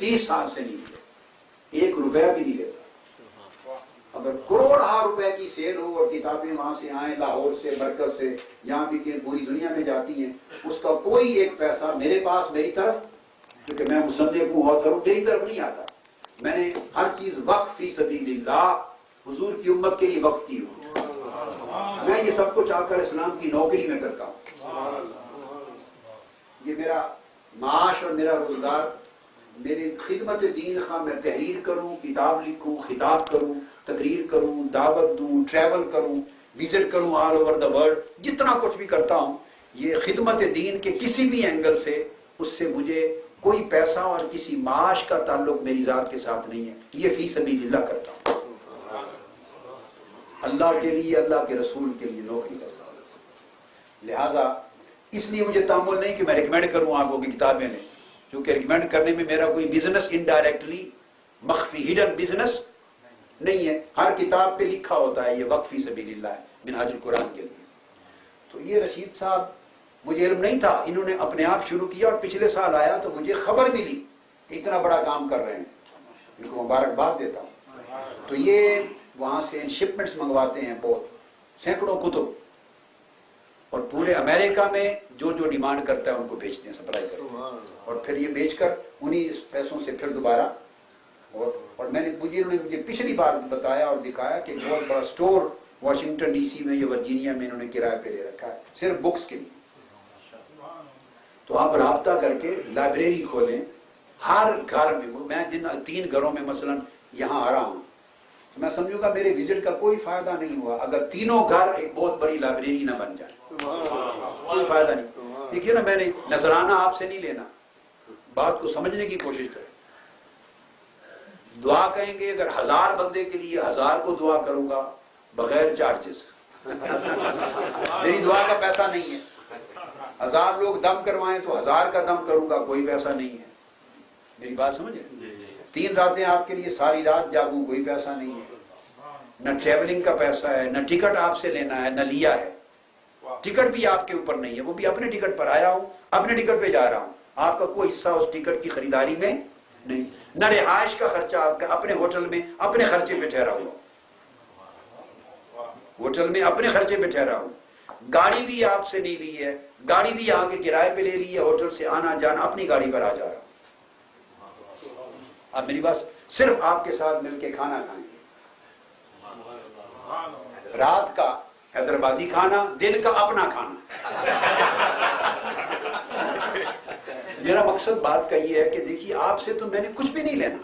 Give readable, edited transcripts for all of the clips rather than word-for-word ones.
30 साल से नहीं लिया, 1 रुपया भी नहीं लेता। अगर करोड़ रुपए की सेल हो और किताबें वहां से आए, लाहौर से, मरकज से, यहाँ भी पूरी दुनिया में जाती हैं, उसका कोई एक पैसा मेरे पास, मेरी तरफ, क्योंकि मैं मुसन्निफ हूँ, ऑथर हूँ, मेरी तरफ नहीं आता। मैंने हर चीज वक्फ फी सबीलिल्लाह, हुजूर की उम्मत के लिए वक्फ की हूँ। मैं ये सब कुछ आकर इस्लाम की नौकरी में करता हूँ। ये मेरा माश और मेरा रोजगार, मेरी खिदमत दीन खा मैं तहरीर करूँ, किताब लिखूँ, खिताब करूँ, तकरीर करूँ, दावत दूँ, ट्रैवल करूँ, विजिट करूँ ऑल ओवर द वर्ल्ड, जितना कुछ भी करता हूँ, ये खिदमत दीन के किसी भी एंगल से उससे मुझे कोई पैसा और किसी माश का ताल्लुक मेरी जात के साथ नहीं है। ये फी सबीलिल्लाह करता हूँ, अल्लाह के लिए, अल्लाह के रसूल के लिए नौकरी करता हूँ। लिहाजा इसलिए मुझे तामुल नहीं कि मैं रिकमेंड करूँ आपको कि किताबें लें, क्योंकि रिकमेंड करने में मेरा कोई बिजनेस इनडायरेक्टली मख्फी हिडन बिजनेस नहीं है। हर किताब पे लिखा होता है ये वक्फ फी सबीलिल्लाह है, मिनहाजुल कुरान के लिए। तो ये रशीद साहब, मुझे इल्म नहीं था, इन्होंने अपने आप शुरू किया और पिछले साल आया तो मुझे खबर मिली इतना बड़ा काम कर रहे हैं, इनको मुबारकबाद देता हूँ। तो ये वहां से शिपमेंट्स मंगवाते हैं, बहुत सैकड़ों कुतुब, और पूरे अमेरिका में जो जो डिमांड करता है उनको भेजते हैं, सप्लाई करते हैं, और फिर ये बेचकर उन्हीं पैसों से फिर दोबारा। और उन्होंने मुझे पिछली बार बताया और दिखाया कि बहुत बड़ा स्टोर वाशिंगटन डीसी में या वर्जीनिया में इन्होंने किराए पे ले रखा है सिर्फ बुक्स के लिए। तो आप राब्ता करके लाइब्रेरी खोलें हर घर में। मैं जिन 3 घरों में मसलन यहाँ आ रहा हूँ, तो मैं समझूंगा मेरे विजिट का कोई फायदा नहीं हुआ अगर तीनों घर एक बहुत बड़ी लाइब्रेरी ना बन जाए, कोई फायदा नहीं। देखिए ना, मैंने नजराना आपसे नहीं लेना, बात को समझने की कोशिश करें। दुआ कहेंगे, अगर 1000 बंदे के लिए 1000 को दुआ करूंगा बगैर चार्जेस मेरी दुआ का पैसा नहीं है। 1000 लोग दम करवाएं तो 1000 का दम करूंगा, कोई पैसा नहीं है। मेरी बात समझे? 3 रातें आपके लिए सारी रात जागूं, कोई पैसा नहीं है। न ट्रेवलिंग का पैसा है, न टिकट आपसे लेना है, न लिया है। टिकट भी आपके ऊपर नहीं है, वो भी अपने टिकट पर आया हूं, अपने टिकट पे जा रहा हूं। आपका कोई हिस्सा उस टिकट की खरीदारी में नहीं। न रिहाइश का खर्चा आपका, अपने होटल में अपने खर्चे पे ठहरा हुआ, होटल में अपने खर्चे पे ठहरा हुआ। गाड़ी भी आपसे नहीं ली है, गाड़ी भी आके किराए पे ले रही है, होटल से आना जाना अपनी गाड़ी पर आ जा रहा। अब मेरी बात, सिर्फ आपके साथ मिलके खाना खाएंगे, रात का हैदराबादी खाना, दिन का अपना खाना। मेरा मकसद बात का ये है कि देखिए, आपसे तो मैंने कुछ भी नहीं लेना,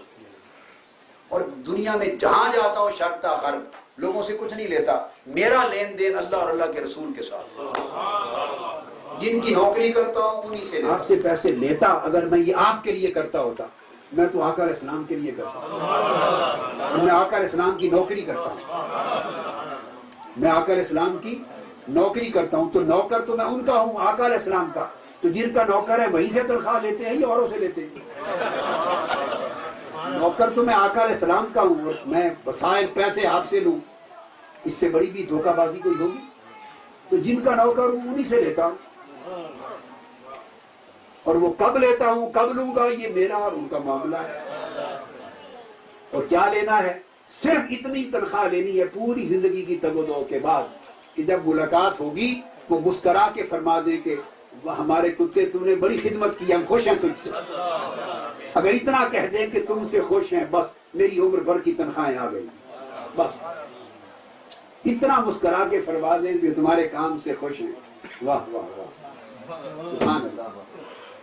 और दुनिया में जहां जाता हूं शर्ता खर्ब लोगों से कुछ नहीं लेता। मेरा लेन देन अल्लाह और अल्लाह के रसूल के साथ। जिनकी नौकरी करता हूं उन्हीं से लेता। आपसे पैसे लेता अगर मैं ये आपके लिए करता होता, मैं तो आका इस्लाम के लिए करता हूं। मैं आका इस्लाम की नौकरी करता हूं, मैं आका इस्लाम की नौकरी करता हूं। तो नौकर तो मैं उनका हूं, आका इस्लाम का। तो जिनका नौकर है वहीं से तनख्वाह लेते हैं या औरों से लेते हैं? नौकर तो मैं आका इस्लाम का हूं, मैं वसाइल पैसे आपसे लूं, इससे बड़ी भी धोखाबाजी कोई होगी? तो जिनका नौकर हूं उन्हीं से लेता हूं, और वो कब लेता हूं कब लूंगा ये मेरा और उनका मामला है। और क्या लेना है? सिर्फ इतनी तनख्वाह लेनी है पूरी जिंदगी की तगोदो के बाद, कि जब मुलाकात होगी वो मुस्करा के फरमा दे कि हमारे कुत्ते तुमने बड़ी खिदमत की, हम खुश हैं तुझसे। अगर इतना कह दें कि तुमसे खुश हैं, बस मेरी उम्र भर की तनख्वाहें आ गई। बस इतना मुस्करा के फरमा दें कि तुम्हारे काम से खुश हैं, वाह वाह वाह, सुभान अल्लाह,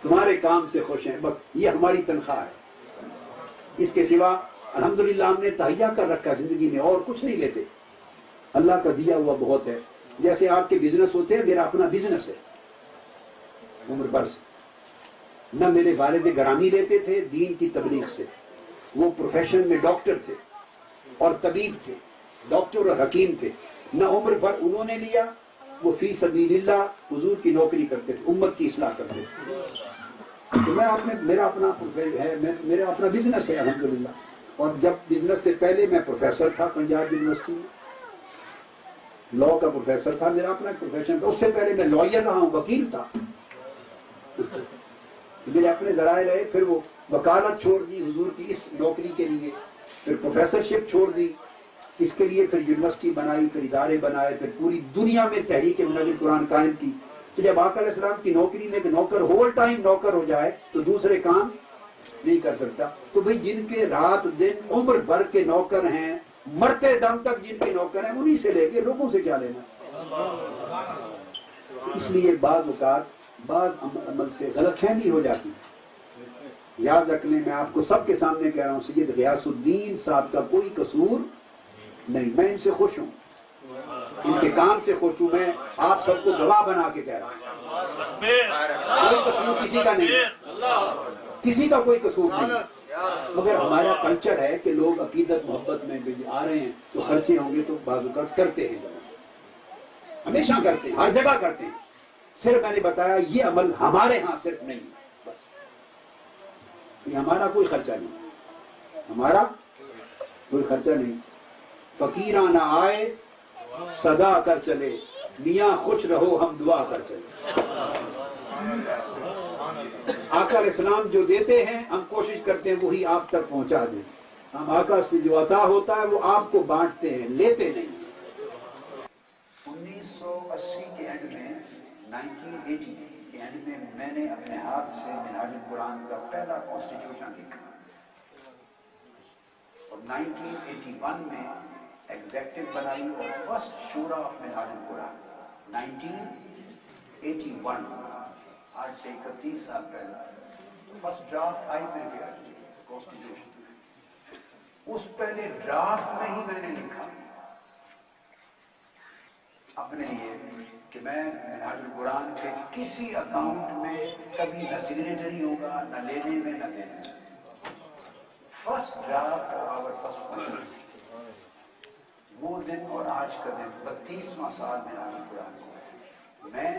तुम्हारे काम से खुश हैं, बस ये हमारी तनख्वाह है। इसके सिवा अल्हम्दुलिल्लाह हमने तहैया कर रखा जिंदगी में, और कुछ नहीं लेते। अल्लाह का दिया हुआ बहुत है। जैसे आपके बिजनेस होते हैं, मेरा अपना बिजनेस है उम्र भर से। न मेरे वालिद गरामी लेते थे दीन की तबलीग से, वो प्रोफेशन में डॉक्टर थे और तबीब थे, डॉक्टर और हकीम थे। न उम्र भर उन्होंने लिया, वो फी सबीलिल्लाह हुजूर की नौकरी करते थे, उम्मत की इस्लाह करते थे। तो मैं अपने, मेरा अपना है, मेरा अपना बिजनेस है अल्हम्दुलिल्लाह। और जब बिजनेस से पहले मैं प्रोफेसर था पंजाब यूनिवर्सिटी में, लॉ का प्रोफेसर था, मेरा अपना प्रोफेशन था। उससे पहले मैं लॉयर रहा हूँ, वकील था। तो मेरे अपने जराए रहे, फिर वो वकालत छोड़ दी हुजूर की इस नौकरी के लिए, फिर प्रोफेसरशिप छोड़ दी इसके लिए, फिर यूनिवर्सिटी बनाई, फिर इदारे बनाए, फिर पूरी दुनिया में तहरीक मिन्हाजुल कुरान कायम की। तो जब आका अलैहिस्सलाम की नौकरी में एक नौकर होल टाइम नौकर हो जाए तो दूसरे काम नहीं कर सकता। तो भाई जिनके रात दिन उम्र भर के नौकर हैं, मरते दम तक जिनके नौकर हैं, उन्हीं से लेके लोगों से क्या लेना। इसलिए बाज अमल से गलतफहमी हो जाती है। याद रख लें, मैं आपको सबके सामने कह रहा हूँ, सैयद गियासुद्दीन साहब का कोई कसूर नहीं, मैं इनसे खुश हूँ, इनके काम से खुश हूँ। मैं आप सबको गवाह बना के कह रहा हूँ, कोई कसूर किसी का नहीं, किसी का कोई कसूर नहीं। मगर हमारा कल्चर है कि लोग अकीदत मोहब्बत में आ रहे हैं तो खर्चे होंगे तो बाज़ करते हैं, हमेशा करते हैं, हर जगह करते हैं। सिर्फ मैंने बताया ये अमल हमारे यहाँ सिर्फ नहीं, बस ये हमारा कोई खर्चा नहीं, हमारा कोई खर्चा नहीं। फकीराना आए सदा कर चले, मियाँ खुश रहो हम दुआ कर चले। आका अलैहिस्सलाम जो देते हैं हम कोशिश करते हैं वही आप तक पहुंचा दें। हम आका से जो अता होता है वो आपको बांटते हैं, लेते नहीं। 1980 के एंड में, 1980 के एंड में मैंने अपने हाथ से मिन्हाजुल कुरान का पहला कॉन्स्टिट्यूशन लिखा और 1981 में एग्जेक्टिव बनाई और फर्स्ट शूरा ऑफ मिन्हाजुल कुरान 1981, आज से 31 साल पहले first draft I prepare constitution. उस पहले ड्राफ्ट में ही मैंने लिखा अपने लिए कि मैं मिन्हाजुल कुरान के किसी अकाउंट में कभी न सिग्नेचरी होगा, न लेने में न देने में। फर्स्ट ड्राफ्ट आवर फर्स्ट, वो दिन और आज का दिन 32वां साल मिन्हाजुल कुरान को मैं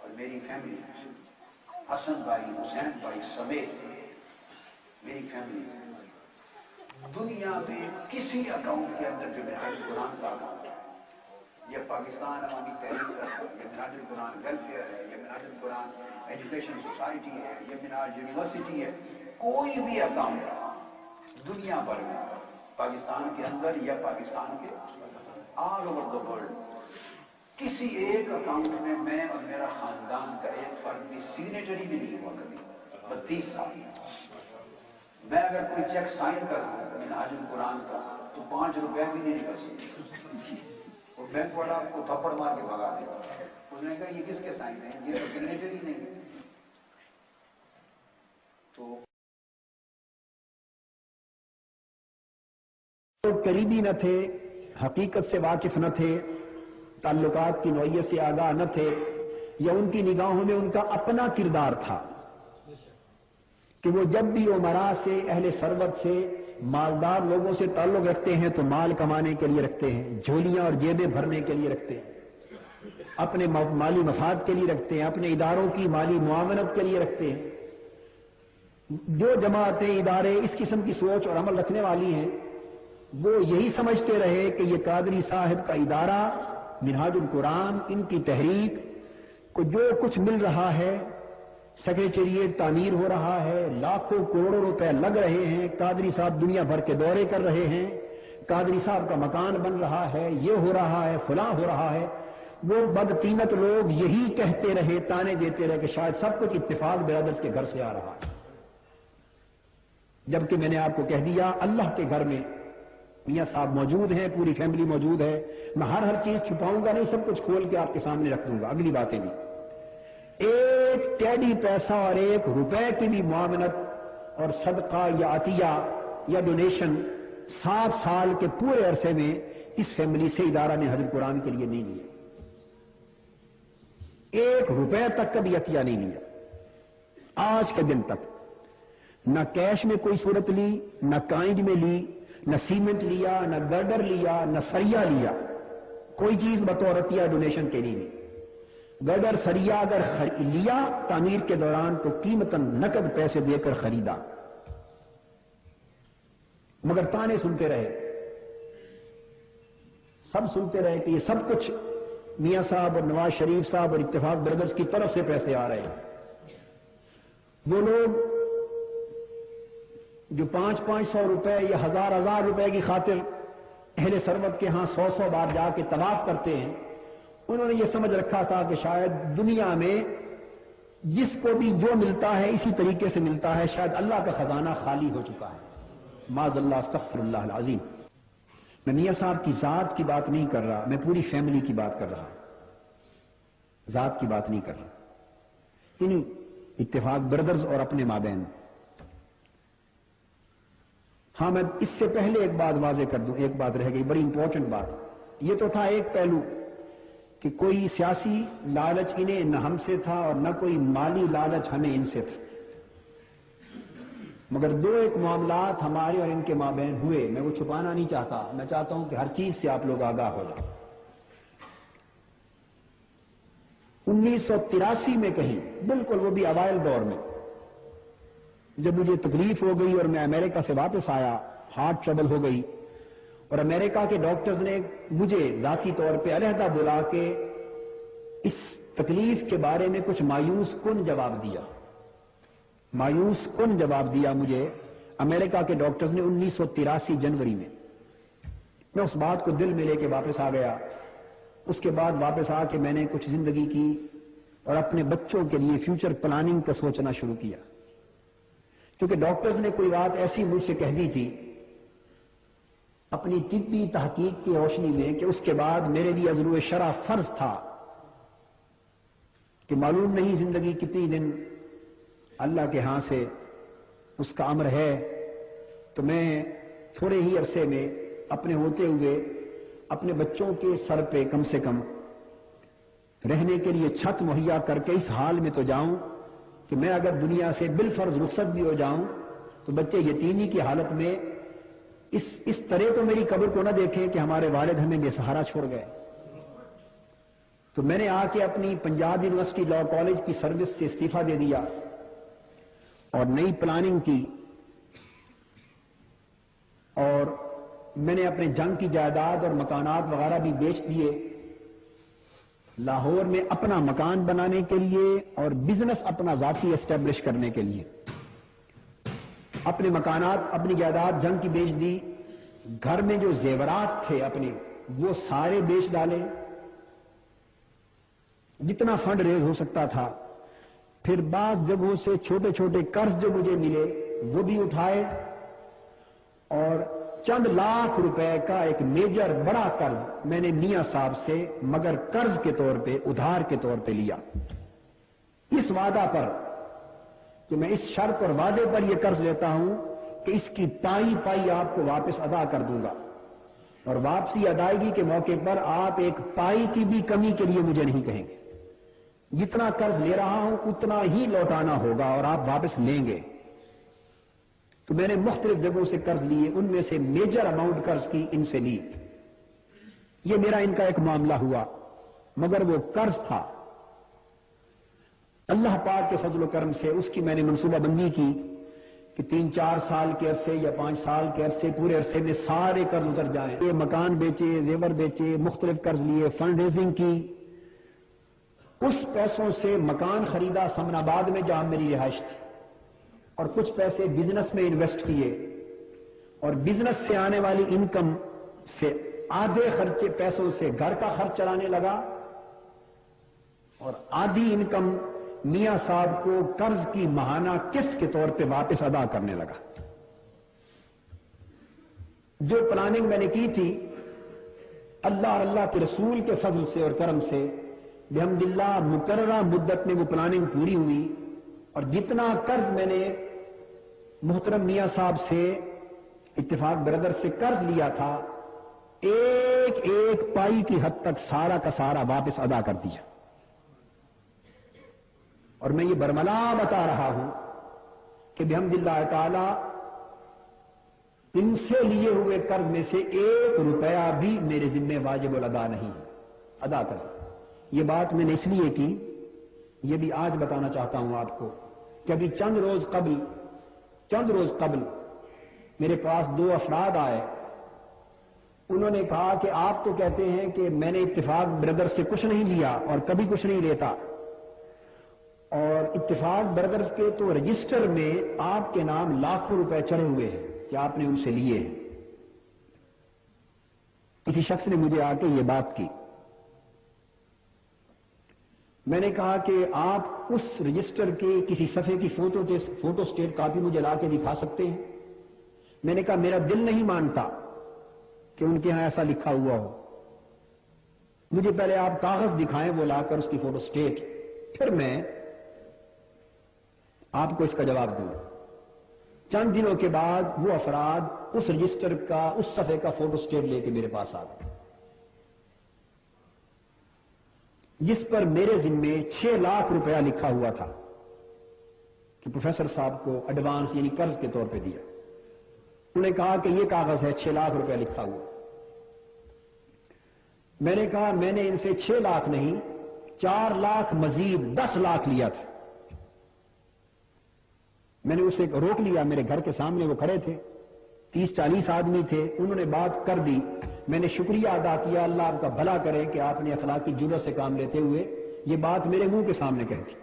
और मेरी फैमिली, हसन भाई, हुसैन भाई समेत मेरी फैमिली, दुनिया में किसी अकाउंट के अंदर जो मिन्हाजुल कुरान का अकाउंट है, ये पाकिस्तान अवामी तहरीक है, ये मिन्हाजुल कुरान वेलफेयर है, ये मिन्हाजुल कुरान एजुकेशन सोसाइटी है, ये मिन्हाज यूनिवर्सिटी है, कोई भी अकाउंट दुनिया भर में, पाकिस्तान के अंदर या पाकिस्तान के ऑल ओवर द वर्ल्ड, किसी एक अकाउंट में मैं और मेरा खानदान का एक फर्द भी सिग्नेटरी भी नहीं हुआ कभी 32 साल। मैं अगर कोई चेक साइन कर दूं मिन्हाजुल कुरान का तो 5 रुपए भी नहीं निकल सकते और बैंक वाला आपको थप्पड़ मार के भगा देगा। उसने कहा ये किसके साइन है, ये तो सिग्नेटरी नहीं है। तो करीबी न थे, हकीकत से वाकिफ न थे, ताल्लुकात की नौइयत से आगाह न थे, या उनकी निगाहों में उनका अपना किरदार था कि वो जब भी उमरा से, अहले सरवत से, मालदार लोगों से ताल्लुक रखते हैं तो माल कमाने के लिए रखते हैं, झोलियां और जेबें भरने के लिए रखते हैं, अपने माली मफाद के लिए रखते हैं, अपने इदारों की माली मुआवनत के लिए रखते हैं। जो जमातें, इदारे इस किस्म की सोच और अमल रखने वाली हैं वो यही समझते रहे कि ये कादरी साहब का इदारा मिन्हाजुल कुरान, इनकी तहरीक को जो कुछ मिल रहा है, सेक्रेटेरिएट तामीर हो रहा है, लाखों करोड़ों रुपए लग रहे हैं, कादरी साहब दुनिया भर के दौरे कर रहे हैं, कादरी साहब का मकान बन रहा है, ये हो रहा है, फलां हो रहा है, वो बदकीमत लोग यही कहते रहे, ताने देते रहे कि शायद सब कुछ इत्तेफाक ब्रदर्स के घर से आ रहा है। जबकि मैंने आपको कह दिया अल्लाह के घर में मियां साहब मौजूद हैं, पूरी फैमिली मौजूद है। मैं हर चीज छुपाऊंगा नहीं, सब कुछ खोल के आपके सामने रख दूंगा। अगली बातें भी, एक टेडी पैसा और 1 रुपए की भी मुआवनत और सदका या अतिया या डोनेशन 7 साल के पूरे अरसे में इस फैमिली से इदारा ने हजर कुरान के लिए नहीं लिया। 1 रुपए तक का भी अतिया नहीं लिया आज के दिन तक। न कैश में कोई सूरत ली, न काइंज में ली, न सीमेंट लिया, न गर्डर लिया, न सरिया लिया, कोई चीज बतौर अतिया डोनेशन के नहीं। गर्डर सरिया अगर लिया तामीर के दौरान तो कीमतन नकद पैसे देकर खरीदा, मगर ताने सुनते रहे, सब सुनते रहे कि ये सब कुछ मियां साहब और नवाज शरीफ साहब और इत्तेफाक ब्रदर्स की तरफ से पैसे आ रहे हैं। वो लोग جو 500 روپے یا 1000 روپے کی خاطر اہل ثروت کے ہاں 100 بار جا کے طواف کرتے ہیں، انہوں نے یہ سمجھ رکھا تھا کہ شاید دنیا میں جس کو بھی جو ملتا ہے اسی طریقے سے ملتا ہے، شاید اللہ کا خزانہ خالی ہو چکا ہے۔ معاذ اللہ، استغفر اللہ العظیم۔ میں میاں صاحب کی ذات کی بات نہیں کر رہا، میں پوری فیملی کی بات کر رہا ہوں، ذات کی بات نہیں کر رہا۔ انہیں اتفاق بردرز اور اپنے مابین۔ ہاں، میں اس سے پہلے ایک بات واضح کر دوں، ایک بات رہ گئی، بڑی امپورٹنٹ بات۔ یہ تو تھا ایک پہلو کہ کوئی سیاسی لالچ انہیں نہ ہم سے تھا اور نہ کوئی مالی لالچ ہمیں ان سے تھا، مگر دو ایک معاملات ہمارے اور ان کے مابین ہوئے، میں وہ چھپانا نہیں چاہتا، میں چاہتا ہوں کہ ہر چیز سے آپ لوگ آگاہ ہو جائیں۔ 1983 میں کہیں، بالکل وہ بھی اوائل دور میں، جب مجھے تکلیف ہو گئی اور میں امریکہ سے واپس آیا، ہارٹ ٹربل ہو گئی، اور امریکہ کے ڈاکٹرز نے مجھے ذاتی طور پہ علیحدہ بلا کے اس تکلیف کے بارے میں کچھ مایوس کن جواب دیا، مایوس کن جواب دیا مجھے امریکہ کے ڈاکٹرز نے 1983 جنوری میں۔ میں اس بات کو دل میں لے کے واپس آ گیا۔ اس کے بعد واپس آ کے میں نے کچھ زندگی کی اور اپنے بچوں کے لیے فیوچر پلاننگ کا سوچنا شروع کیا، کیونکہ ڈاکٹرز نے کوئی بات ایسی مجھ سے کہہ دی تھی اپنی طبی تحقیق کی روشنی میں کہ اس کے بعد میرے لیے از روئے شرع فرض تھا کہ معلوم نہیں زندگی کتنی دن اللہ کے ہاں سے اس کا امر ہے، تو میں تھوڑے ہی عرصے میں اپنے ہوتے ہوئے اپنے بچوں کے سر پہ کم سے کم رہنے کے لیے چھت مہیا کر کے اس حال میں تو جاؤں کہ میں اگر دنیا سے بالفرض رخصت بھی ہو جاؤں تو بچے یتیمی کی حالت میں اس طرح تو میری قبر کو نہ دیکھیں کہ ہمارے والد ہمیں بے سہارا چھوڑ گئے۔ تو میں نے آ کے اپنی پنجاب یونیورسٹی لاء کالج کی سروس سے استعفیٰ دے دیا اور نئی پلاننگ کی، اور میں نے اپنے جنگ کی جائیداد اور مکانات وغیرہ بھی بیچ دیے، لاہور میں اپنا مکان بنانے کے لیے اور بزنس اپنا ذاتی اسٹیبلش کرنے کے لیے۔ اپنے مکانات، اپنی جائیداد جنگ کی بیچ دی، گھر میں جو زیورات تھے اپنے وہ سارے بیچ ڈالے، جتنا فنڈ ریز ہو سکتا تھا۔ پھر بعض جگہوں سے چھوٹے چھوٹے قرض جو مجھے ملے وہ بھی اٹھائے، اور چند لاکھ روپے کا ایک میجر بڑا قرض میں نے میاں صاحب سے مگر قرض کے طور پہ، ادھار کے طور پہ لیا، اس وعدہ پر کہ میں اس شرط اور وعدے پر یہ قرض لیتا ہوں کہ اس کی پائی آپ کو واپس ادا کر دوں گا، اور واپسی ادائیگی کے موقع پر آپ ایک پائی کی بھی کمی کے لیے مجھے نہیں کہیں گے، جتنا قرض لے رہا ہوں اتنا ہی لوٹانا ہوگا اور آپ واپس لیں گے۔ تو میں نے مختلف جگہوں سے قرض لیے، ان میں سے میجر اماؤنٹ قرض کی ان سے لی، یہ میرا ان کا ایک معاملہ ہوا، مگر وہ قرض تھا اللہ پاک کے فضل و کرم سے، اس کی میں نے منصوبہ بندی کی کہ 3-4 سال کے عرصے یا 5 سال کے عرصے، پورے عرصے میں سارے قرض اتر جائیں۔ یہ مکان بیچے، زیور بیچے، مختلف قرض لیے، فنڈ ریزنگ کی، اس پیسوں سے مکان خریدا سمن آباد میں جہاں میری رہائش تھی، اور کچھ پیسے بزنس میں انویسٹ کیے، اور بزنس سے آنے والی انکم سے آدھے خرچے پیسوں سے گھر کا خرچ چلانے لگا، اور آدھی انکم میاں صاحب کو قرض کی ماہانہ قسط کے طور پہ واپس ادا کرنے لگا۔ جو پلاننگ میں نے کی تھی، اللہ اور اللہ کے رسول کے فضل سے اور کرم سے بحمد اللہ مقررہ مدت میں وہ پلاننگ پوری ہوئی، اور جتنا قرض میں نے محترم میاں صاحب سے، اتفاق بردر سے قرض لیا تھا، ایک ایک پائی کی حد تک سارا کا سارا واپس ادا کر دیا۔ اور میں یہ برملا بتا رہا ہوں کہ بحمد اللہ تعالی ان سے لیے ہوئے قرض میں سے 1 روپیہ بھی میرے ذمہ واجب الادا نہیں ہے، ادا کر۔ یہ بات میں نے اس لیے کی، یہ بھی آج بتانا چاہتا ہوں آپ کو کہ ابھی چند روز قبل میرے پاس 2 افراد آئے، انہوں نے کہا کہ آپ تو کہتے ہیں کہ میں نے اتفاق بردر سے کچھ نہیں لیا اور کبھی کچھ نہیں لیتا، اور اب 2 روپیہ بھی میرے ذمہ واجب الادا نہیں ہے، ادا کر۔ یہ بات میں نے اس لیے کی، یہ بھی آج بتانا چاہتا ہوں آپ کو کہ ابھی چند روز قبل میرے پاس 2 افراد آئے، انہوں نے کہا کہ آپ تو کہتے ہیں کہ میں نے اتفاق بردر سے کچھ نہیں لیا اور کبھی کچھ نہیں لیتا، اور اتفاق برگرز کے تو رجسٹر میں آپ کے نام لاکھوں روپے چڑھے ہوئے ہیں کہ آپ نے ان سے لیے ہیں. کسی شخص نے مجھے آ کے یہ بات کی. میں نے کہا کہ آپ اس رجسٹر کے کسی صفحے کی فوٹو سٹیٹ کاپی مجھے لا کے دکھا سکتے ہیں؟ میں نے کہا میرا دل نہیں مانتا کہ ان کے ہاں ایسا لکھا ہوا ہو. مجھے پہلے آپ کاغذ دکھائیں وہ لا کر اس کی فوٹو سٹیٹ، پھر میں آپ کو اس کا جواب دوں. چند دنوں کے بعد وہ افراد اس رجسٹر کا اس صفحے کا فوٹو سٹیٹ لے کے میرے پاس آ گئے جس پر میرے ذمے 6 لاکھ روپیہ لکھا ہوا تھا کہ پروفیسر صاحب کو ایڈوانس یعنی قرض کے طور پہ دیا. انہوں نے کہا کہ یہ کاغذ ہے 6 لاکھ روپیہ لکھا ہوا. میں نے کہا میں نے ان سے 6 لاکھ نہیں 4 لاکھ مزید 10 لاکھ لیا تھا. میں نے اسے روک لیا. میرے گھر کے سامنے وہ کھڑے تھے، 30-40 آدمی تھے. انہوں نے بات کر دی. میں نے شکریہ ادا کیا، اللہ آپ کا بھلا کرے کہ آپ نے اخلاقی جرأت سے کام لیتے ہوئے یہ بات میرے منہ کے سامنے کہی تھی.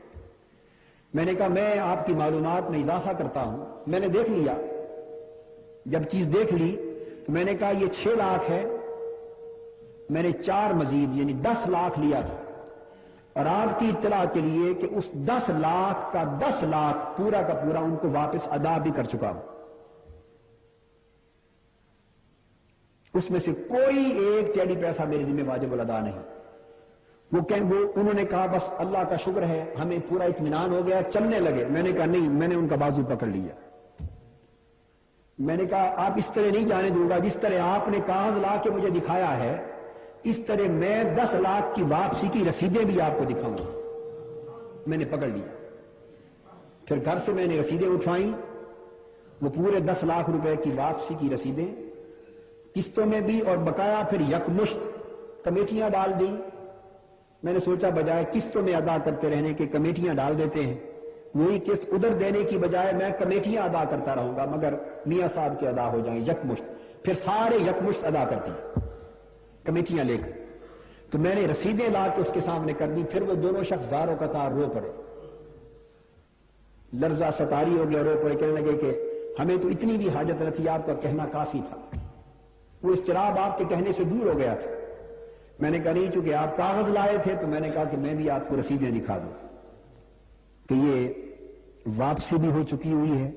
میں نے کہا میں آپ کی معلومات میں اضافہ کرتا ہوں. میں نے دیکھ لیا. جب چیز دیکھ لی تو میں نے کہا یہ 6 لاکھ ہے، میں نے 4 مزید یعنی 10 لاکھ لیا تھا. اور آپ کی اطلاع کے لیے کہ اس 10 لاکھ کا 10 لاکھ پورا کا پورا ان کو واپس ادا بھی کر چکا ہوں. اس میں سے کوئی ایک ٹیلی پیسہ میرے ذمہ واجب الادا نہیں. وہ انہوں نے کہا بس اللہ کا شکر ہے ہمیں پورا اطمینان ہو گیا، چلنے لگے. میں نے کہا نہیں، میں نے ان کا بازو پکڑ لیا. میں نے کہا آپ اس طرح نہیں جانے دوں گا، جس طرح آپ نے کاغذ لا کے مجھے دکھایا ہے اس طرح میں 10 لاکھ کی واپسی کی رسیدیں بھی آپ کو دکھاؤں گا. میں نے پکڑ لیا. پھر گھر سے میں نے رسیدیں اٹھوائیں، وہ پورے 10 لاکھ روپے کی واپسی کی رسیدیں قسطوں میں بھی اور بقایا پھر یکمشت کمیٹیاں ڈال دی. میں نے سوچا بجائے قسطوں میں ادا کرتے رہنے کے کمیٹیاں ڈال دیتے ہیں، وہی قسط ادھر دینے کی بجائے میں کمیٹیاں ادا کرتا رہوں گا مگر میاں صاحب کے ادا ہو جائیں یکمشت. پھر سارے یکمشت ادا کرتی کمیٹیاں لے کر. تو میں نے رسیدیں لا کے اس کے سامنے کر دی. پھر وہ دونوں شخص زاروں قطار رو پڑے، لرزہ ستاری ہو گیا، رو پڑے، کہنے لگے کہ ہمیں تو اتنی بھی حاجت نہ تھی، آپ کا کہنا کافی تھا. وہ اضطراب آپ کے کہنے سے دور ہو گیا تھا. میں نے کہا نہیں، چونکہ آپ کاغذ لائے تھے تو میں نے کہا کہ میں بھی آپ کو رسیدیں دکھا دوں کہ یہ واپسی بھی ہو چکی ہوئی ہے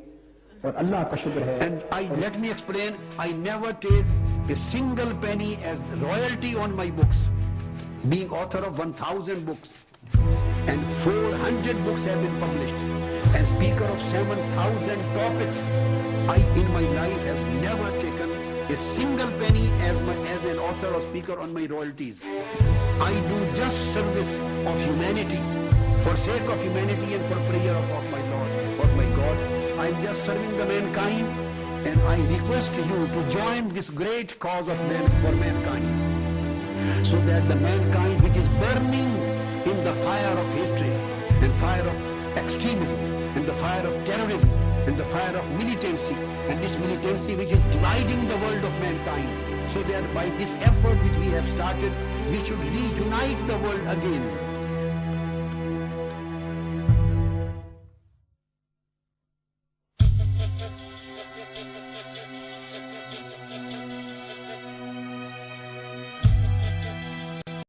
اور اللہ کا شکر ہے. And let me explain, I never take a single penny as royalty on my books. Being author of 1000 books and 400 books have been published and speaker of 7000 topics, I in my life have never taken a single penny as an author or speaker on my royalties. I do just service of humanity, for sake of humanity and for prayer of my Lord, of my God. I am just serving the mankind, and I request you to join this great cause of for mankind, so that the mankind which is burning in the fire of hatred and fire of extremism and the fire of terrorism and the fire of militancy, and this militancy which is dividing the world of mankind, so that by this effort which we have started, we should reunite the world again.